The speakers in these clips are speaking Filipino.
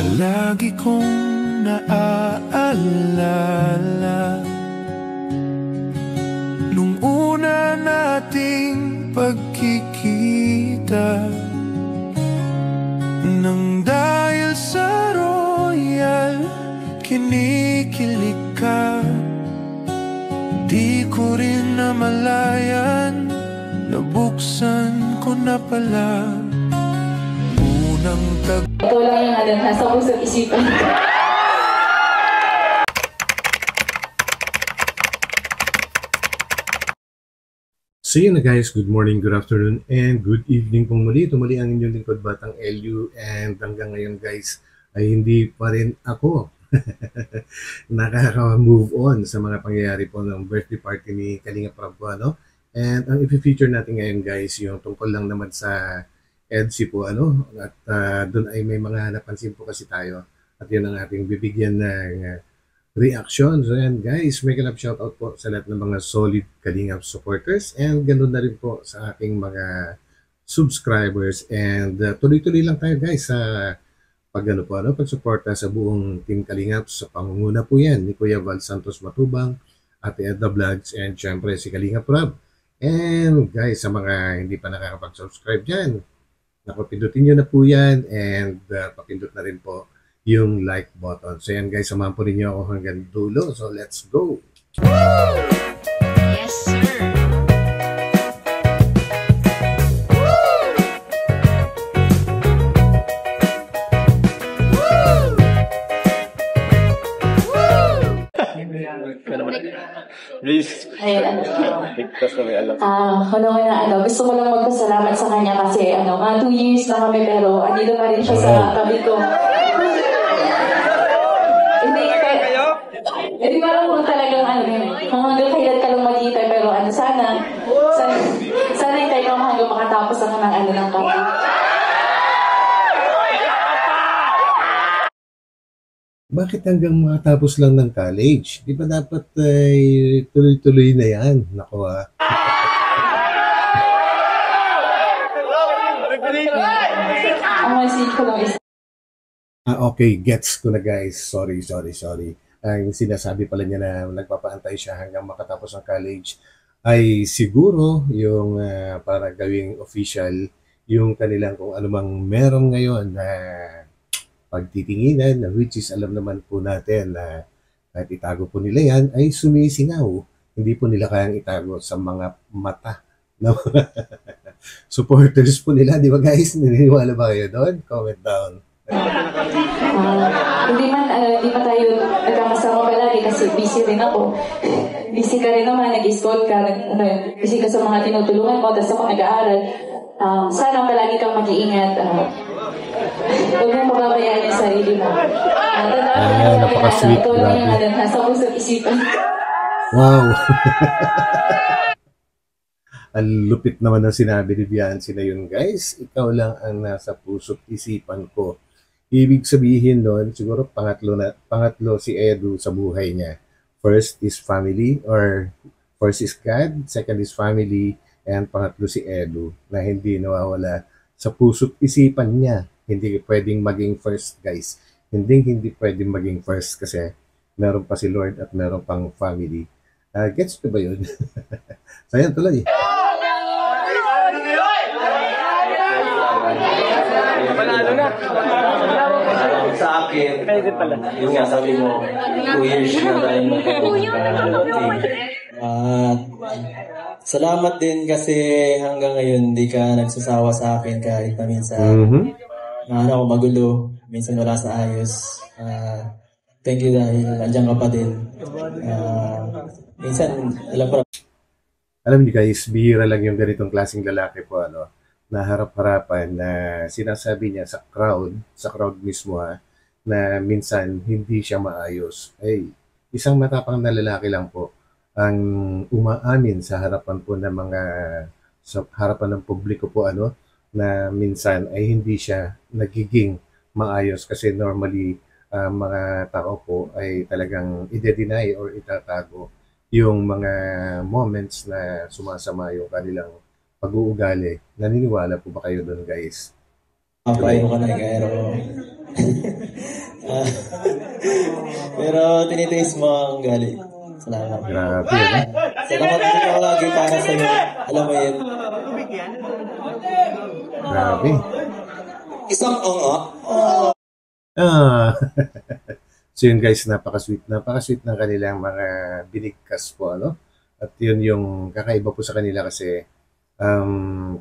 Palagi kong naaalala nung una nating pagkikita, nang dahil sa royal kinikilig ka. Di ko rin namalayan, nabuksan ko na pala. Unang ito lang yung nasa puso't isipan. So yun na guys, good morning, good afternoon, and good evening pong muli. Tumuli ang inyong lingkod Batang LU, and hanggang ngayon guys ay hindi pa rin ako nakaka-move on sa mga pangyayari po ng birthday party ni Kalinga Prab po, ano? And ang i-feature natin ngayon guys, yung tungkol lang naman sa EDSI po, ano? At doon ay may mga napansin po kasi tayo, at yun ang ating bibigyan ng reaction. So yan guys, make a love shoutout po sa lahat ng mga solid Kalingap supporters, and ganoon na rin po sa aking mga subscribers, and tuloy-tuloy lang tayo guys sa pagsuporta sa buong Team Kalingap. Sa pangunguna po yan ni Kuya Val Santos Matubang, Ate Edna Vlogs, and syempre si Kalinga Prab. And guys, sa mga hindi pa nakakapag-subscribe dyan, napapindutin nyo na po yan, and papindot na rin po yung like button. So yan guys, samahan po ninyo ako hanggang dulo. So let's go! Yes sir! Please. Ayan. Ligtas na may alam. Gusto ko lang magpasalamat sa kanya kasi 2 years na kami pero andito pa rin siya sa tabi ko. Hindi ko alam kung talagang hanggang kailan ka lang mag-iitay pero sana hintay ka hanggang makatapos ng ng tabi. Bakit hanggang makatapos lang ng college? Di ba dapat tuloy-tuloy na yan? Naku Ang masig ko lang is... Okay, gets ko na guys. Sorry. Ang sinasabi pala niya na nagpapaantay siya hanggang makatapos ng college ay siguro yung para gawing official yung kanilang kung anumang meron ngayon na pagtitinginan, na which is alam naman po natin na kahit itago po nila yan ay sumisingaw. Hindi po nila kayang itago sa mga mata ng supporters po nila. Di ba guys? Naniniwala ba kayo doon? Comment down. Hindi pa tayo nagkakasama palagi kasi busy rin ako. Busy ka rin naman, nag-school ka, busy ka sa mga tinutulungan mo, tapos ako nag-aaral. Sana palagi kang mag-iingat. Huwag mong pababayaan yung sarili mo. Napaka-sweet. Ito lang yung nasa puso't isipan. Wow! Ang lupit naman ng sinabi ni Bianci na yun, guys. Ikaw lang ang nasa puso't isipan ko. Ibig sabihin nun, siguro pangatlo si Edu sa buhay niya. First is family, or first is God, second is family, and pangatlo si Edu na hindi nawawala sa puso't isipan niya. Hindi pwedeng maging first, guys. Hindi pwedeng maging first kasi meron pa si Lord at meron pang family. Gets ko ba yun? So, yan tuloy. Panalo na. Sa akin, yun nga sabi mo, 2 years na tayo salamat din kasi hanggang ngayon hindi ka nagsasawa sa akin kahit na minsan ako magulo, minsan wala sa ayos. Thank you dahil nandiyan ka pa din. Minsan, alam niyo guys, bihira lang yung ganitong klaseng lalaki po, na harap-harapan na sinasabi niya sa crowd mismo na minsan hindi siya maayos. Ay, isang matapang na lalaki lang po ang umaamin sa harapan po ng sa harapan ng publiko po na minsan ay hindi siya nagiging maayos kasi normally mga tao po ay talagang ide-deny or itatago yung mga moments na sumasama yung kanilang pag-uugali. Naniniwala po ba kayo doon, guys? Papayo ka na, Gaero. tinitiis mo ang galing. Salamat. Grabe, ano? Salamat din ako lagi para sa'yo. Alam mo yun. Grabe. Isang ongo. Ah. So yun guys, napaka-sweet ng kanilang mga binigkas po, ano? At yun yung kakaiba po sa kanila kasi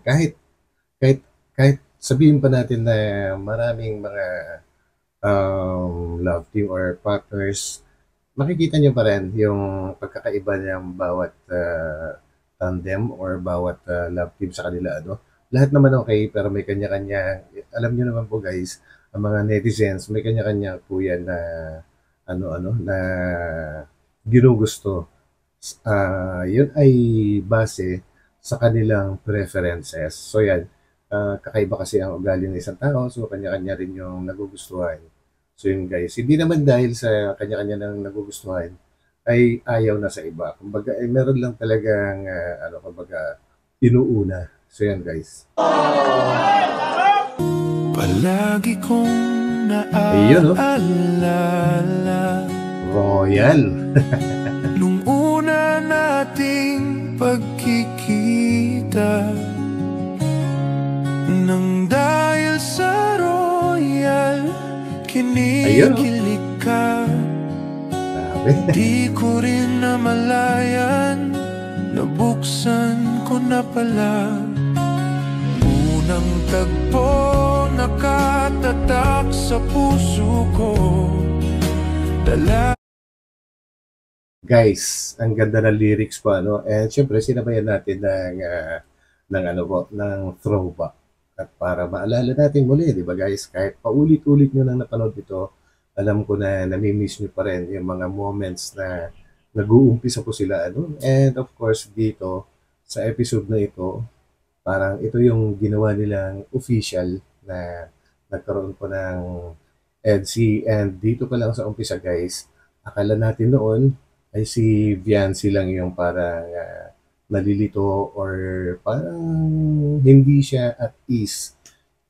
kahit kahit sabihin pa natin na maraming mga love team or partners, makikita nyo pa rin yung pagkakaiba ng bawat tandem or bawat love team sa kanila, ano? Lahat naman okay, pero may kanya-kanya. Alam nyo naman po guys, ang mga netizens, may kanya-kanya po yan na na ginugusto. Yun ay base sa kanilang preferences. So yan, kakaiba kasi ang ugali ng isang tao, so kanya-kanya rin yung nagugustuhan. So yun guys, hindi naman dahil sa kanya-kanya nang nagugustuhan, ay ayaw na sa iba. Kumbaga, meron lang talagang, inuuna. So yan guys. Palagi kong Ayun, no? naaalala Royal. nung una nating pagkikita, nang dahil sa royal kinikilig ka. Grabe. Di ko rin namalayan, nabuksan ko na pala. Unang tagpo nakatatak sa puso ko. Guys, ang ganda ng lyrics po, ano? And syempre, sinabayan natin ng throwback. At para maalala natin muli, di ba guys? Kahit paulit-ulit nyo nang napanood ito, alam ko na namimiss nyo pa rin yung mga moments na nag-uumpisa po sila, ano? And of course, dito, sa episode na ito, parang ito yung ginawa nilang official na nagkaroon po ng EDC. And dito pa lang sa umpisa guys, akala natin noon ay si Viancy lang yung parang nalilito or parang hindi siya at ease.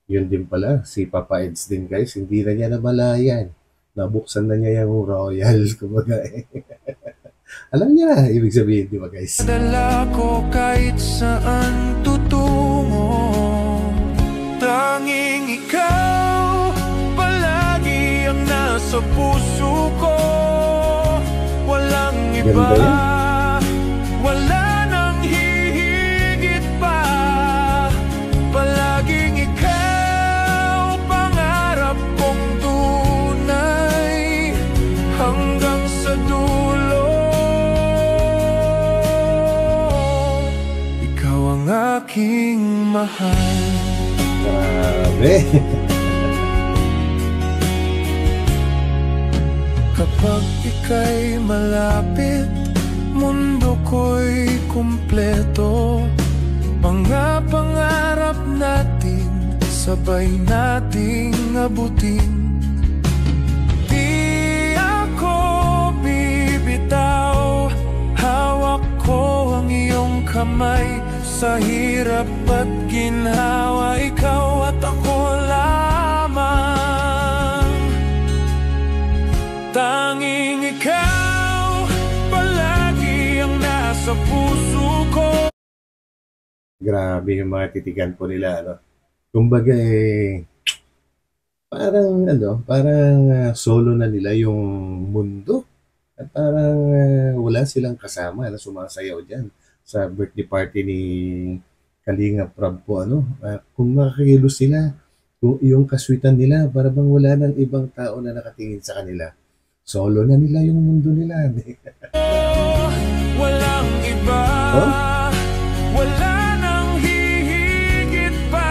Yun din pala, si Papa Eds din guys, hindi na niya namalayan. Nabuksan na niya yung royal, kumbaga Alam niya, ibig sabihin, di ba guys? Dala ko kahit saan tutungo, tanging ikaw palagi ang nasa puso ko. Walang iba, Ganda yan. wala nang hihigit pa. Palaging ikaw, pangarap kong tunay, hanggang sa dulo. Ikaw ang aking mahal. Grabe. Kapag ika'y malapit, mundo ko'y kumpleto. Mga pangarap natin, sabay nating abutin. Di ako bibitaw, hawak ko ang iyong kamay. Sa hirap at ginhawa, ikaw at ako lamang. Tanging ikaw palagi ang nasa puso ko. Grabe yung mga titigan po nila, ano. Kumbaga parang solo na nila yung mundo. At parang wala silang kasama na sumasayaw dyan sa birthday party ni Kalinga Prab po, ano. Kung makakilos sila, yung kaswitan nila, para bang wala ng ibang tao na nakatingin sa kanila. Solo na nila yung mundo nila. Walang iba, Huh? wala nang hihigit pa.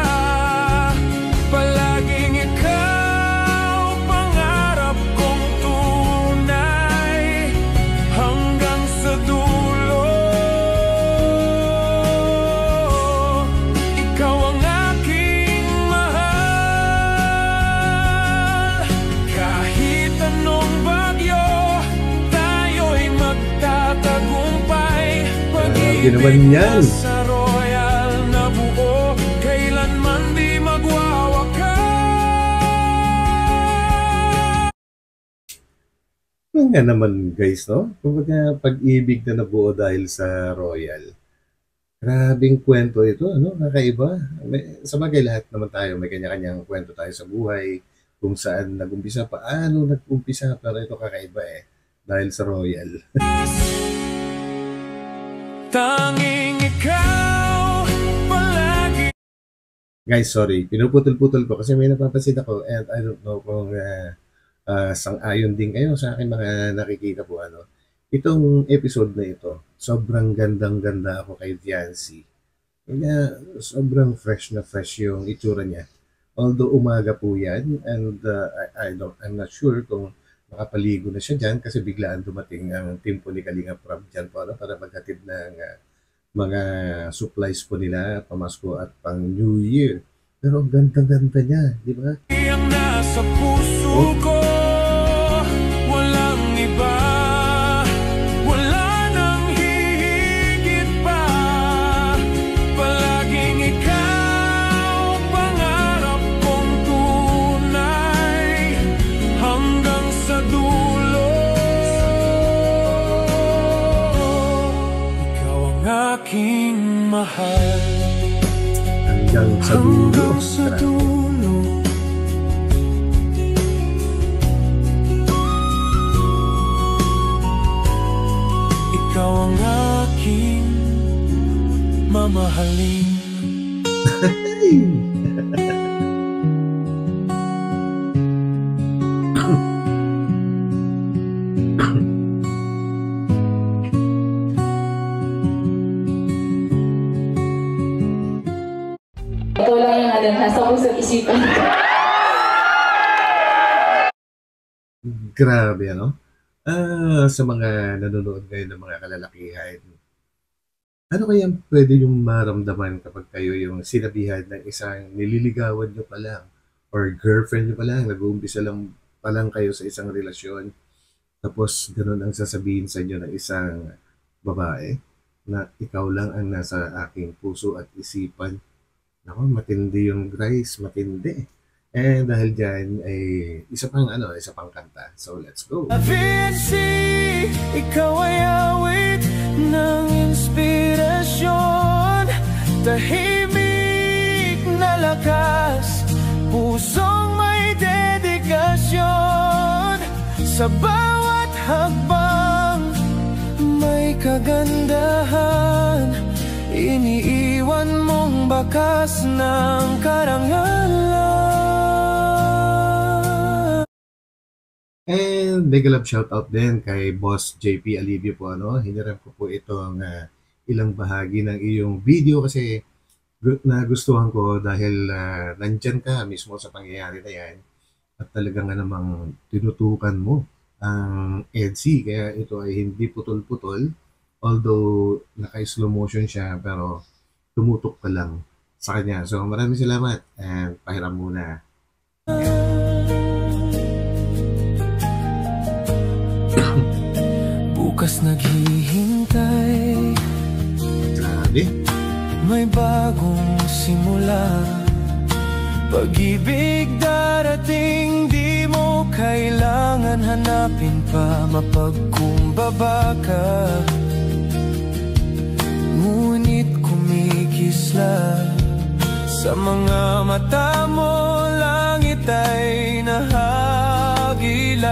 Palaging ikaw, pangarap kong tunay, hanggang sa dulo. Ikaw ang aking mahal. Kahit anong bagyo, tayo'y magtatagumpay. Grabe naman yan. Sa royal na buo, kailanman di magwawakas. Yun nga naman guys, no? Kumbaga pag-ibig na nabuo dahil sa Royal. Grabeng kwento ito, ano? Kakaiba. Sabagay lahat naman tayo, may kanya-kanyang kwento tayo sa buhay, kung saan nag-umpisa, paano nag-umpisa, pero ito kakaiba eh, dahil sa Royal. Tanging ikaw palagi. Guys, sorry, pinuputol-putol ko kasi may napapansin ako and I don't know kung sang-ayon din kayo sa akin mga nakikita po, ano. Itong episode na ito, sobrang gandang-ganda ako kay Viancy. Kaya sobrang fresh na fresh yung itsura niya. Although umaga po yan, and I'm not sure kung makapaligo na siya dyan kasi biglaan dumating ang team po ni Kalinga Prab dyan po, ano, para maghatid ng mga supplies po nila, pamasko at pang New Year. Pero ang ganda-ganda niya, di ba? Ang nasa puso ko, walang iba. Aking mahal hanggang sa dulo. Ikaw ang aking mamahalin. Ikaw lang yung nasa pusong isipan. Grabe, ano? Sa mga nanonood ngayon ng mga kalalakihan, ano kaya pwede yung maramdaman kapag kayo yung sinabihan ng isang nililigawan nyo pa lang or girlfriend nyo pa lang, nag-uumpisa lang pa lang kayo sa isang relasyon, tapos ganun ang sasabihin sa inyo ng isang babae na ikaw lang ang nasa aking puso at isipan. Ako, matindi yung Grace, matindi. And dahil dyan ay isa pang kanta. So let's go. Vinci, ikaw ay awit ng inspirasyon, tahimik na lakas, pusong may dedikasyon, sa bawat hagbang may kagandahan, iniiwan mong bakas ng karangalan. And mega love shoutout din kay Boss JP Alivio po, ano. Hiniram ko po itong ilang bahagi ng iyong video kasi nagustuhan ko dahil nandyan ka mismo sa pangyayari na yan at talaga nga namang tinutukan mo ang EDC, kaya ito ay hindi putol-putol. Although naka-slow motion siya, pero tumutok ka lang sa kanya. So maraming salamat and pahiram muna. Bukas naghihintay, Grabe. may bagong simula, pag-ibig darating, di mo kailangan hanapin pa, mapagkumbaba ka. Ngunit kumikisla sa mga mata mo, langit ay nahagilap.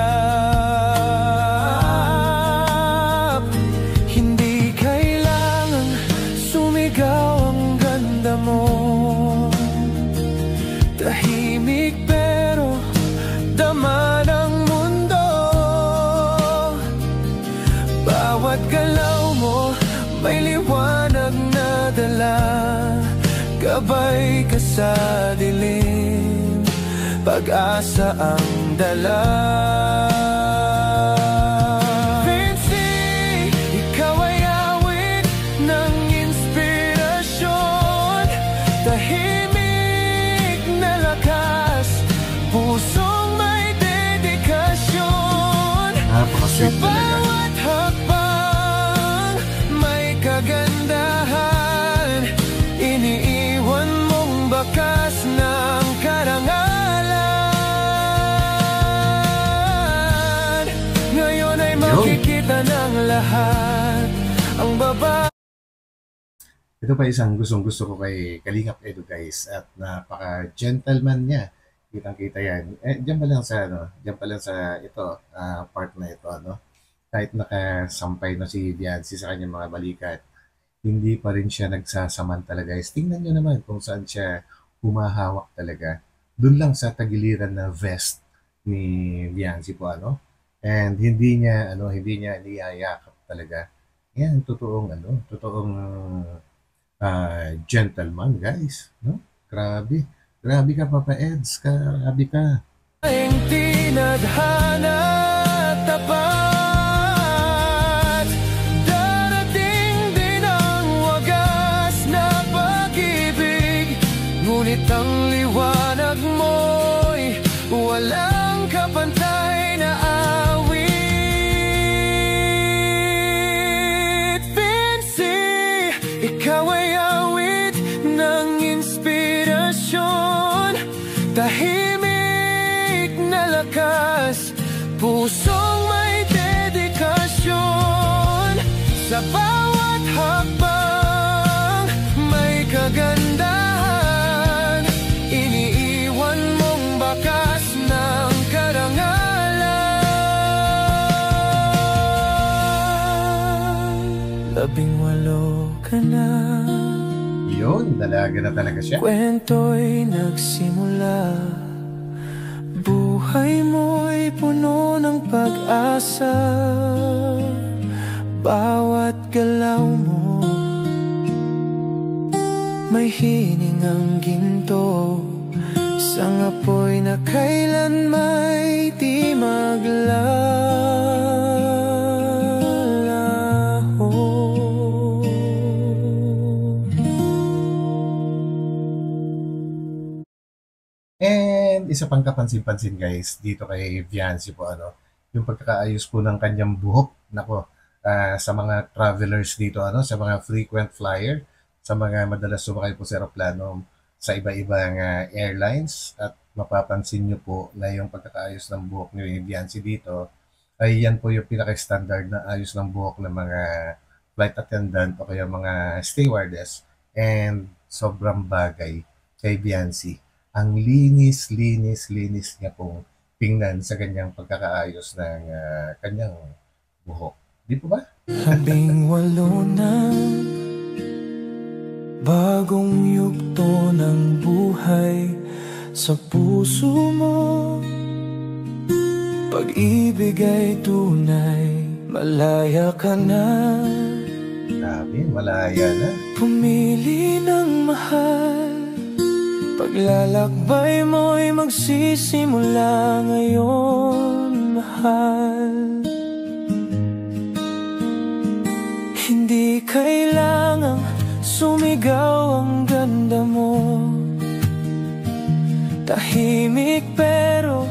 Hindi kailangan sumigaw ang ganda mo, tahimik pero dama ng mundo. Bawat galaw mo may liwanag na dala, gabay ka sa dilim, pag-asa ang dala. Vinci, ikaw ay awit ng inspirasyon, tahimik na lakas, pusong may dedikasyon, Napaka-sweet talaga. bawat hakbang may kagandahan, iniiwan mong bakas ng karangalan. Ngayon makikita ng lahat ang baba. Ito pa isang gustong-gusto ko kay Kalingap Edu guys, at napaka-gentleman niya. Kitang-kita yan. Diyan pa lang sa diyan pa lang sa ito, part na ito, Kahit nakasampay na si Viancy sa kanyang mga balikat, hindi pa rin siya nagsasamantala guys. Tingnan niyo naman kung saan siya humahawak talaga. Doon lang sa tagiliran na vest ni Viancy po, And hindi niya niyayakap talaga. Yan, totoong gentleman guys, Grabe ka Papa Eds, grabe ka. Ang tinadhana tapat, darating din ang wagas na pag-ibig, ngunit ang liwanag mo'y walang kapantay na awit. Fancy, ikaw ay awit ng inspirasyon, tahimik na lakas, pusong may dedikasyon. Sa bawat hakbang may kagandahan, iniiwan mong bakas ng karangalan. 18 ka na, Yun, dalaga na talaga siya. kwento'y nagsimula, buhay mo'y puno ng pag-asa. Bawat galaw mo may hiningang ginto, isang apoy na kailan may di maglalaho. And isa pang kapansin-pansin guys, dito kay Viancy po, yung pagkakaayos po ng kanyang buhok. Nako, sa mga travelers dito, sa mga frequent flyer, sa mga madalas sumakay po sa aeroplano sa iba-ibang airlines, at mapapansin nyo po na yung pagkakaayos ng buhok ni Viancy dito, ay yan po yung pinaka-standard na ayos ng buhok ng mga flight attendant o kaya mga stewardess. And sobrang bagay kay Viancy. Ang linis niya pong tingnan sa kanyang pagkakaayos ng kanyang buhok. Di po ba? 18 na, bagong yugto ng buhay sa puso mo. Pag-ibig ay tunay, malaya ka na. Grabe, malaya na. Pumili ng mahal, paglalakbay mo'y magsisimula ngayon, mahal. Hindi kailangang sumigaw ang ganda mo, tahimik pero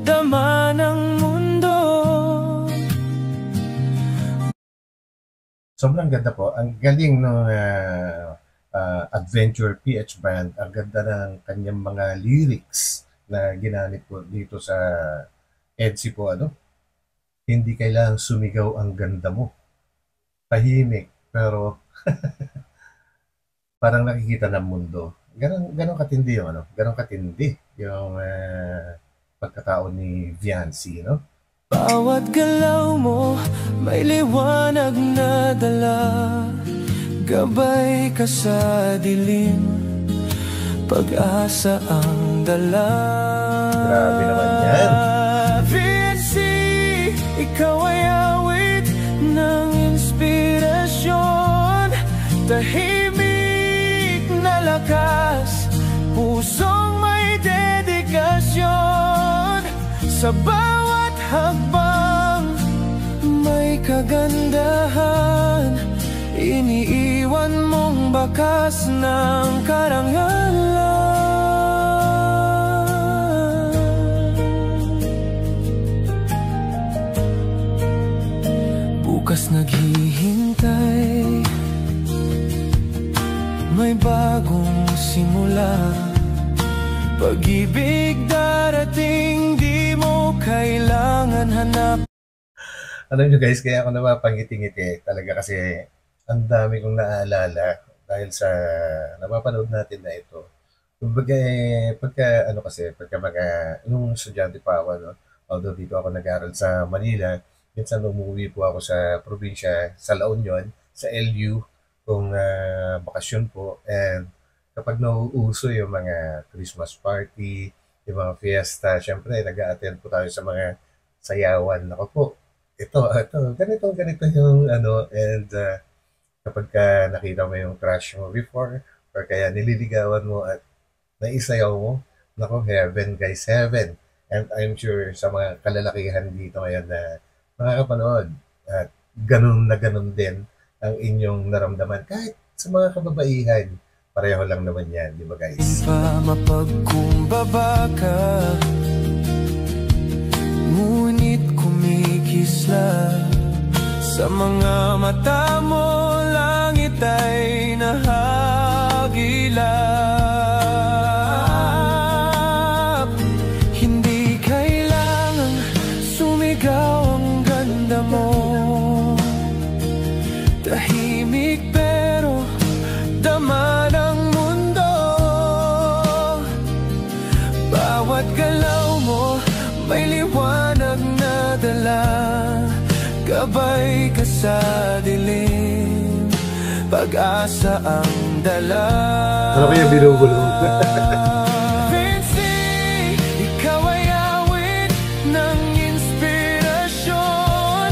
dama ng mundo. Sobrang ganda po. Ang galing ng Adventure PH Band. Ang ganda ng kanyang mga lyrics na ginamit po dito sa EDSI po. Hindi kailangang sumigaw ang ganda mo. Tahimik, pero parang nakikita ng mundo. Ganon katindi yung ganon katindi yung pagkatao ni Viancy, Bawat galaw mo may liwanag na dala, gabay ka sa dilim, pag-asa ang dala. Grabe naman yan. Viancy, ikaw ay awit ng inspirasyon, tahimik na lakas, pusong may dedikasyon. Sa bawat hakbang may kagandahan, iniiwan mong bakas ng karangalan. Bukas naghihintay, may bagong simula, pag-ibig darating, di mo kailangan hanap. Alam nyo guys, kaya ako napapangiti-ngiti talaga kasi ang dami kong naaalala dahil sa napapanood natin na ito. Kumbaga, pagka, ano kasi, pagka mga, nung estudyante pa ako, no? Although dito ako nag-aral sa Manila, minsan umuwi po ako sa probinsya, sa La Union, sa LU, kung bakasyon po. And kapag nauuso yung mga Christmas party, yung mga fiesta, syempre, nag-a-attend po tayo sa mga sayawan. Ako po, ganito yung ano, and kapag ka nakita mo yung crush mo before, or kaya nililigawan mo at naisayaw mo, nako, heaven guys, heaven. And I'm sure sa mga kalalakihan dito ngayon na makakapanood at ganun din ang inyong naramdaman. Kahit sa mga kababaihan, pareho lang naman yan, di ba guys? Pa mapagkumbaba ka, ngunit kumikisla sa mga mata mo, langit ay nahagilap. Hindi kailangang sumigaw ang ganda mo, tahimik pero dama ng mundo. Bawat galaw mo may liwanag na dala, gabay ka sa dilim, pag-asa ang dala. Ano kaya binubulong? Vinci, ikaw ay awit ng inspirasyon,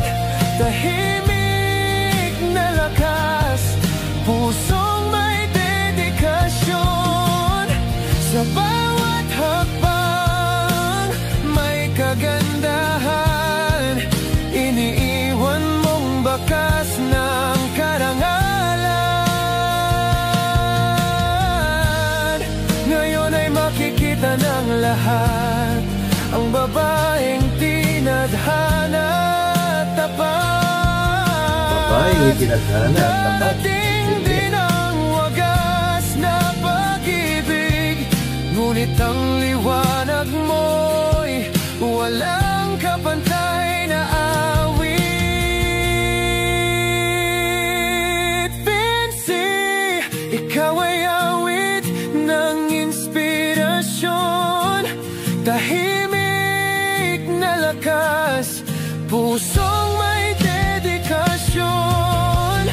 tahimik na lakas, pusong may dedikasyon. Sa bawat hakbang may kagandahan, iniiwan mong bakas ng karangalan. Ngayon ay makikita ng lahat ang babaeng tinadhana at tapat. Babaeng tinadhana at tapat. Dating din ang wagas na pag-ibig, ngunit ang liwanag mo'y walang kapantay na awit. Vinci, ikaw ay awit ng inspirasyon, tahimik na lakas, pusong may dedikasyon.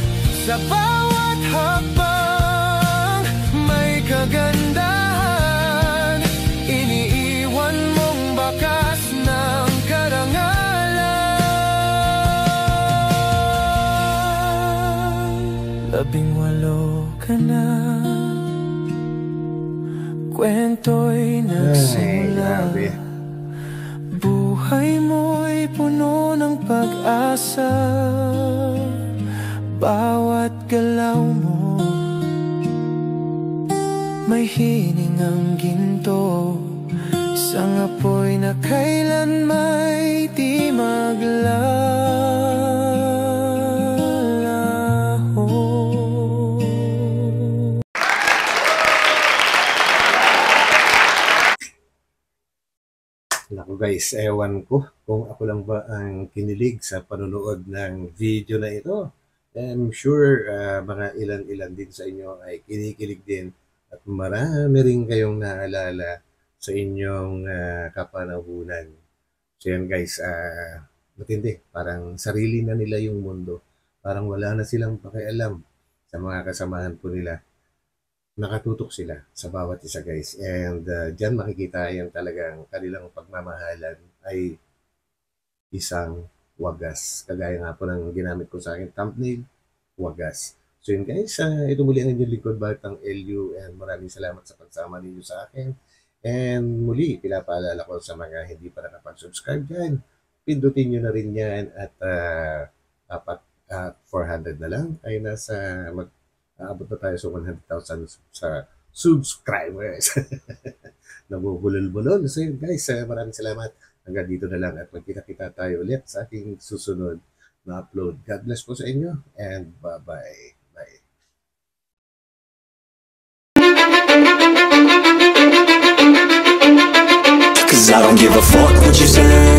Sa bawat hakbang may kagandahan, iniiwan mong bakas ng karangalan. 18 ka na, kwento'y nagsimula, grabe. buhay mo'y puno ng pag-asa. Bawat galaw mo may hiningang ginto, isang apoy na kailan may di maglalaho. Naku guys, ewan ko kung ako lang ba ang kinilig sa panonood ng video na ito. I'm sure mga ilan-ilan din sa inyo ay kinikilig din at marami rin kayong naalala sa inyong kapanahunan. So yan guys, matindi. Parang sarili na nila yung mundo. Parang wala na silang pakialam sa mga kasamahan po nila. Nakatutok sila sa bawat isa guys. And dyan makikita yung talagang kanilang pagmamahalan ay isang wagas. Kagaya nga po ng ginamit ko sa akin thumbnail, wagas. So yun guys, ito muli ang inyong lingkod, Bartang LU, and maraming salamat sa pagsama ninyo sa akin. And muli, pinapaalala ko sa mga hindi pa nakapag-subscribe dyan, pindutin nyo na rin yan at dapat 400 na lang ay aabot na tayo sa 100,000 sa subscribers. Nabubulol-bulol. So yun guys, maraming salamat. Hanggang dito na lang at magkita-kita tayo ulit sa aking susunod na upload. God bless po sa inyo and bye-bye. Bye. Cause I don't give a fuck what you say.